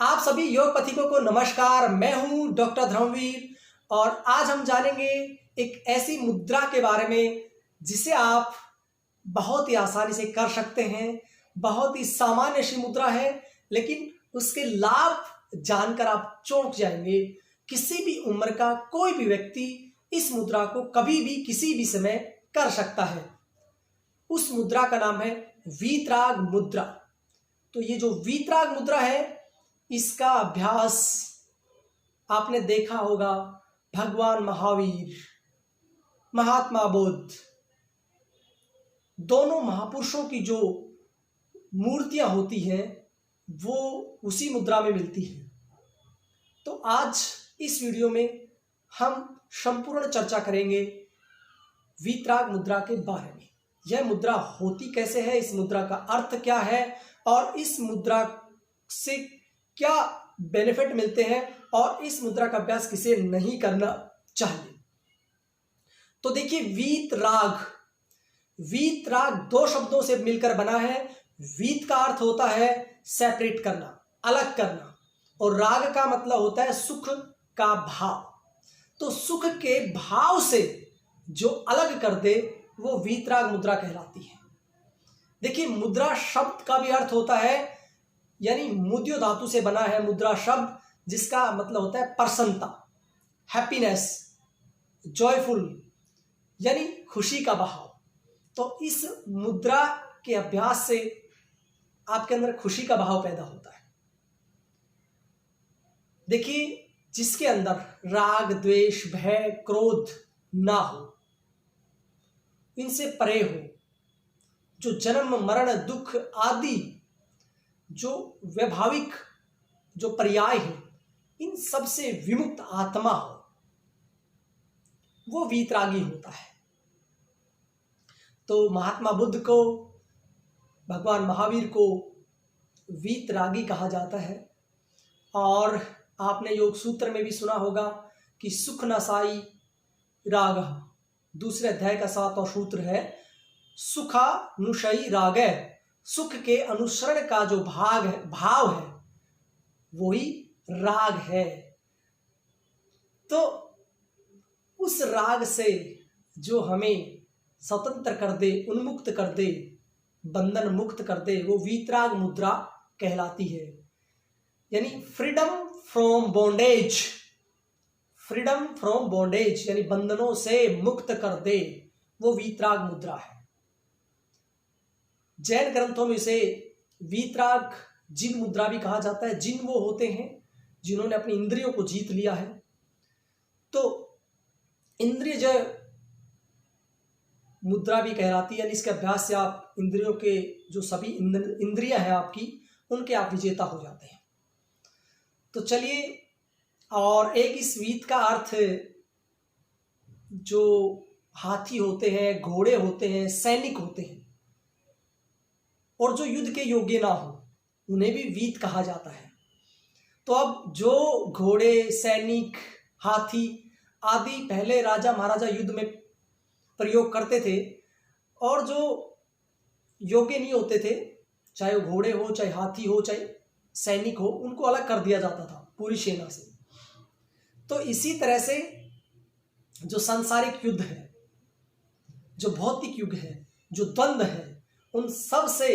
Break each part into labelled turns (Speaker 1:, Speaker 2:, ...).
Speaker 1: आप सभी योग पथिकों को नमस्कार। मैं हूं डॉक्टर धर्मवीर और आज हम जानेंगे एक ऐसी मुद्रा के बारे में जिसे आप बहुत ही आसानी से कर सकते हैं। बहुत ही सामान्य सी मुद्रा है, लेकिन उसके लाभ जानकर आप चौंक जाएंगे। किसी भी उम्र का कोई भी व्यक्ति इस मुद्रा को कभी भी किसी भी समय कर सकता है। उस मुद्रा का नाम है वीतराग मुद्रा। तो ये जो वीतराग मुद्रा है, इसका अभ्यास आपने देखा होगा भगवान महावीर, महात्मा बुद्ध, दोनों महापुरुषों की जो मूर्तियां होती हैं वो उसी मुद्रा में मिलती हैं। तो आज इस वीडियो में हम संपूर्ण चर्चा करेंगे वीतराग मुद्रा के बारे में। यह मुद्रा होती कैसे है, इस मुद्रा का अर्थ क्या है और इस मुद्रा से क्या बेनिफिट मिलते हैं और इस मुद्रा का अभ्यास किसे नहीं करना चाहिए। तो देखिए, वीतराग दो शब्दों से मिलकर बना है। वीत का अर्थ होता है सेपरेट करना, अलग करना, और राग का मतलब होता है सुख का भाव। तो सुख के भाव से जो अलग कर दे वो वीतराग मुद्रा कहलाती है। देखिए, मुद्रा शब्द का भी अर्थ होता है, यानी मुद्यो धातु से बना है मुद्रा शब्द, जिसका मतलब होता है प्रसन्नता, हैप्पीनेस, जॉयफुल, यानी खुशी का भाव। तो इस मुद्रा के अभ्यास से आपके अंदर खुशी का भाव पैदा होता है। देखिए, जिसके अंदर राग, द्वेष, भय, क्रोध ना हो, इनसे परे हो, जो जन्म, मरण, दुख आदि जो वैभाविक जो पर्याय है, इन सब से विमुक्त आत्मा हो, वो वीतरागी होता है। तो महात्मा बुद्ध को, भगवान महावीर को वीतरागी कहा जाता है। और आपने योग सूत्र में भी सुना होगा कि सुख नसाई राग, दूसरे अध्याय का 7वां सूत्र है, सुखानुशयी रागः। सुख के अनुसरण का जो भाव है वही राग है। तो उस राग से जो हमें स्वतंत्र कर दे, उन्मुक्त कर दे, बंधन मुक्त कर दे, वो वीतराग मुद्रा कहलाती है। यानी freedom from bondage, freedom from bondage यानी बंधनों से मुक्त कर दे, वो वीतराग मुद्रा है। जैन ग्रंथों में इसे वीतराग जिन मुद्रा भी कहा जाता है। जिन वो होते हैं जिन्होंने अपनी इंद्रियों को जीत लिया है। तो इंद्रिय जय मुद्रा भी कहलाती है, यानी इसके अभ्यास से आप इंद्रियों के जो सभी इंद्रियां हैं आपकी, उनके आप विजेता हो जाते हैं। तो चलिए, और एक इस वीत का अर्थ, जो हाथी होते हैं, घोड़े होते हैं, सैनिक होते हैं, और जो युद्ध के योग्य ना हो, उन्हें भी वीत कहा जाता है। तो अब जो घोड़े, सैनिक, हाथी आदि पहले राजा महाराजा युद्ध में प्रयोग करते थे, और जो योग्य नहीं होते थे, चाहे वो घोड़े हो, चाहे हाथी हो, चाहे सैनिक हो, उनको अलग कर दिया जाता था पूरी सेना से। तो इसी तरह से जो सांसारिक युद्ध है, जो भौतिक युग है, जो द्वंद्व है, उन सब से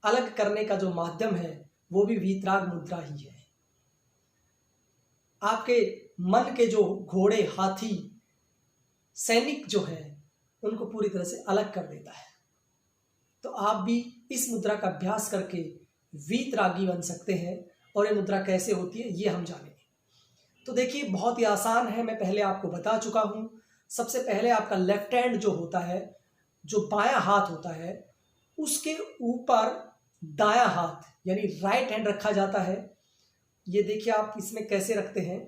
Speaker 1: अलग करने का जो माध्यम है वो भी वीतराग मुद्रा ही है। आपके मन के जो घोड़े, हाथी, सैनिक जो है, उनको पूरी तरह से अलग कर देता है। तो आप भी इस मुद्रा का अभ्यास करके वीतरागी बन सकते हैं। और ये मुद्रा कैसे होती है ये हम जानेंगे। तो देखिए, बहुत ही आसान है, मैं पहले आपको बता चुका हूं। सबसे पहले आपका लेफ्ट हैंड जो होता है, जो बायां हाथ होता है, उसके ऊपर दायां हाथ यानी राइट हैंड रखा जाता है। ये देखिए, आप इसमें कैसे रखते हैं,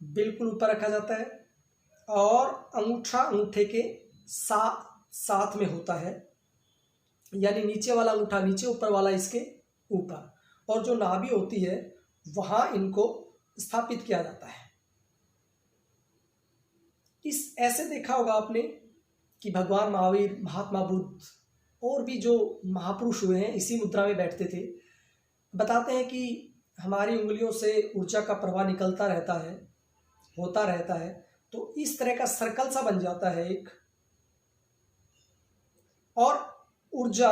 Speaker 1: बिल्कुल ऊपर रखा जाता है, और अंगूठा अंगूठे के साथ में होता है, यानी नीचे वाला अंगूठा नीचे, ऊपर वाला इसके ऊपर, और जो नाभि होती है वहां इनको स्थापित किया जाता है। इस ऐसे देखा होगा आपने कि भगवान महावीर, महात्मा बुद्ध और भी जो महापुरुष हुए हैं इसी मुद्रा में बैठते थे। बताते हैं कि हमारी उंगलियों से ऊर्जा का प्रवाह निकलता रहता है, होता रहता है, तो इस तरह का सर्कल सा बन जाता है एक, और ऊर्जा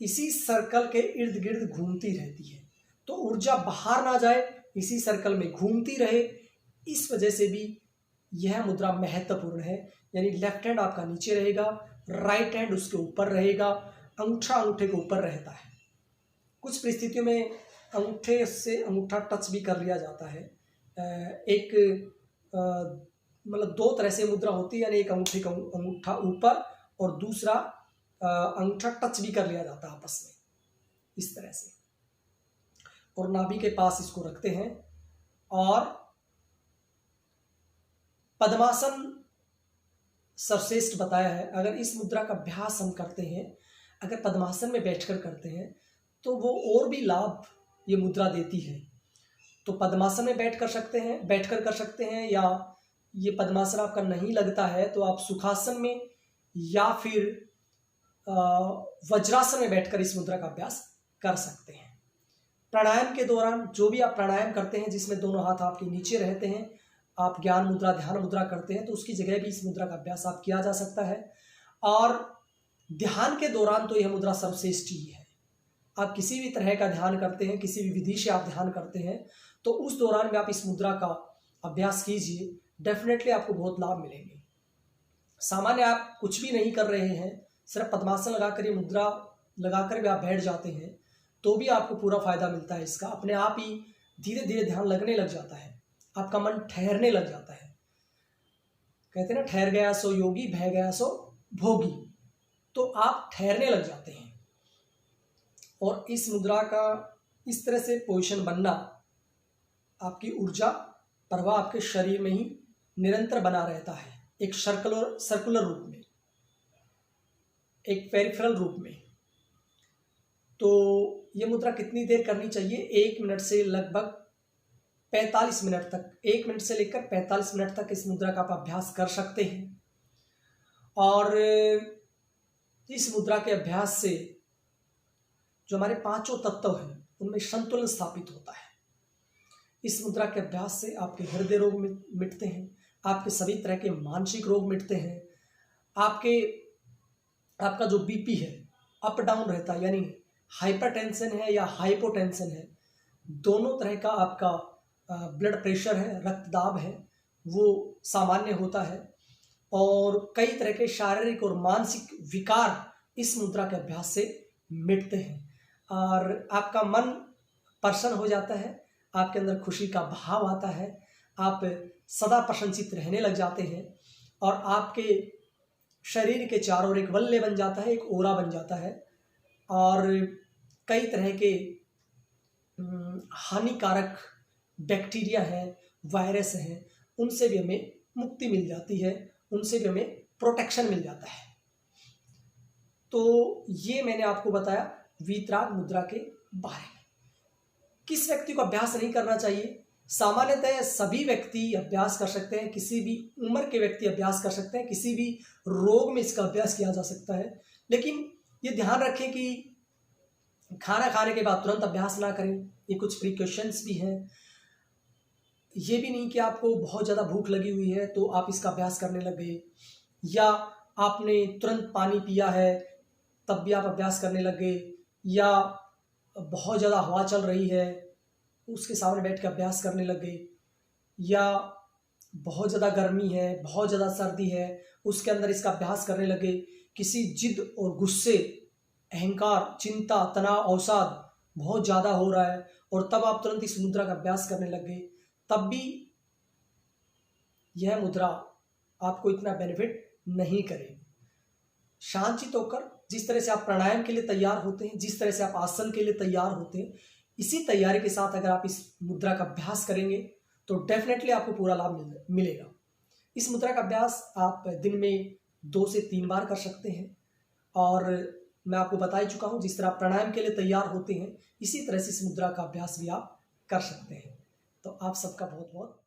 Speaker 1: इसी सर्कल के इर्द गिर्द घूमती रहती है। तो ऊर्जा बाहर ना जाए, इसी सर्कल में घूमती रहे। इस वजह से भी यह मुद्रा महत्वपूर्ण है। यानी लेफ्ट हैंड आपका नीचे रहेगा, राइट हैंड उसके ऊपर रहेगा, अंगूठा अंगूठे के ऊपर रहता है। कुछ परिस्थितियों में अंगूठे से अंगूठा टच भी कर लिया जाता है। एक मतलब दो तरह से मुद्रा होती है, यानी एक अंगूठे का अंगूठा ऊपर और दूसरा अंगूठा टच भी कर लिया जाता है आपस में, इस तरह से। और नाभि के पास इसको रखते हैं। और पद्मासन सर्वश्रेष्ठ बताया है। अगर इस मुद्रा का अभ्यास हम करते हैं, अगर पद्मासन में बैठकर करते हैं, तो वो और भी लाभ ये मुद्रा देती है। तो पद्मासन में बैठकर कर सकते हैं, या ये पद्मासन आपका नहीं लगता है तो आप सुखासन में या फिर वज्रासन में बैठकर इस मुद्रा का अभ्यास कर सकते हैं। प्राणायाम के दौरान जो भी आप प्राणायाम करते हैं जिसमें दोनों हाथ आपके नीचे रहते हैं, आप ज्ञान मुद्रा, ध्यान मुद्रा करते हैं, तो उसकी जगह भी इस मुद्रा का अभ्यास आप किया जा सकता है। और ध्यान के दौरान तो यह मुद्रा सर्वश्रेष्ठ ही है। आप किसी भी तरह का ध्यान करते हैं, किसी भी विधि से आप ध्यान करते हैं, तो उस दौरान में आप इस मुद्रा का अभ्यास कीजिए, डेफिनेटली आपको बहुत लाभ मिलेंगे। सामान्य आप कुछ भी नहीं कर रहे हैं, सिर्फ पद्मासन लगाकर ये मुद्रा लगाकर भी आप बैठ जाते हैं, तो भी आपको पूरा फायदा मिलता है इसका। अपने आप ही धीरे धीरे ध्यान लगने लग जाता है, आपका मन ठहरने लग जाता है। कहते हैं ना, ठहर गया सो योगी, बह गया सो भोगी। तो आप ठहरने लग जाते हैं। और इस मुद्रा का इस तरह से पोजीशन बनना, आपकी ऊर्जा प्रवाह आपके शरीर में ही निरंतर बना रहता है, एक सर्कुलर रूप में, एक पेरिफेरल रूप में। तो ये मुद्रा कितनी देर करनी चाहिए? 1 मिनट से लगभग 45 मिनट तक, 1 मिनट से लेकर 45 मिनट तक इस मुद्रा का आप अभ्यास कर सकते हैं। और इस मुद्रा के अभ्यास से जो हमारे पांचों तत्व हैं उनमें संतुलन स्थापित होता है। इस मुद्रा के अभ्यास से आपके हृदय रोग मिटते हैं, आपके सभी तरह के मानसिक रोग मिटते हैं, आपका जो बीपी है अप डाउन रहता है, यानी हाइपरटेंशन है या हाइपोटेंशन है, दोनों तरह का आपका ब्लड प्रेशर है, रक्तदाब है, वो सामान्य होता है। और कई तरह के शारीरिक और मानसिक विकार इस मुद्रा के अभ्यास से मिटते हैं। और आपका मन प्रसन्न हो जाता है, आपके अंदर खुशी का भाव आता है, आप सदा प्रसन्नचित्त रहने लग जाते हैं, और आपके शरीर के चारों ओर एक वलय बन जाता है, एक ओरा बन जाता है। और कई तरह के हानिकारक बैक्टीरिया हैं, वायरस हैं, उनसे भी हमें मुक्ति मिल जाती है, उनसे भी हमें प्रोटेक्शन मिल जाता है। तो ये मैंने आपको बताया वीतराग मुद्रा के बारे में। किस व्यक्ति को अभ्यास नहीं करना चाहिए? सामान्यतः सभी व्यक्ति अभ्यास कर सकते हैं, किसी भी उम्र के व्यक्ति अभ्यास कर सकते हैं, किसी भी रोग में इसका अभ्यास किया जा सकता है। लेकिन ये ध्यान रखें कि खाना खाने के बाद तुरंत अभ्यास ना करें, ये कुछ प्रिकॉशंस भी हैं। ये भी नहीं कि आपको बहुत ज़्यादा भूख लगी हुई है तो आप इसका अभ्यास करने लग गए, या आपने तुरंत पानी पिया है तब भी आप अभ्यास करने लग गए, या बहुत ज़्यादा हवा चल रही है उसके सामने बैठ के अभ्यास करने लग गए, या बहुत ज़्यादा गर्मी है, बहुत ज़्यादा सर्दी है, उसके अंदर इसका अभ्यास करने लगे। किसी जिद और गुस्से, अहंकार, चिंता, तनाव, अवसाद बहुत ज़्यादा हो रहा है और तब आप तुरंत इस मुद्रा का अभ्यास करने लग गए, तब भी यह मुद्रा आपको इतना बेनिफिट नहीं करेगी। शांतचित्त होकर जिस तरह से आप प्राणायाम के लिए तैयार होते हैं, जिस तरह से आप आसन के लिए तैयार होते हैं, इसी तैयारी के साथ अगर आप इस मुद्रा का अभ्यास करेंगे तो डेफिनेटली आपको पूरा लाभ मिलेगा। इस मुद्रा का अभ्यास आप दिन में 2 से 3 बार कर सकते हैं। और मैं आपको बता ही चुका हूँ, जिस तरह आप प्राणायाम के लिए तैयार होते हैं इसी तरह से इस मुद्रा का अभ्यास भी आप कर सकते हैं। तो आप सबका बहुत बहुत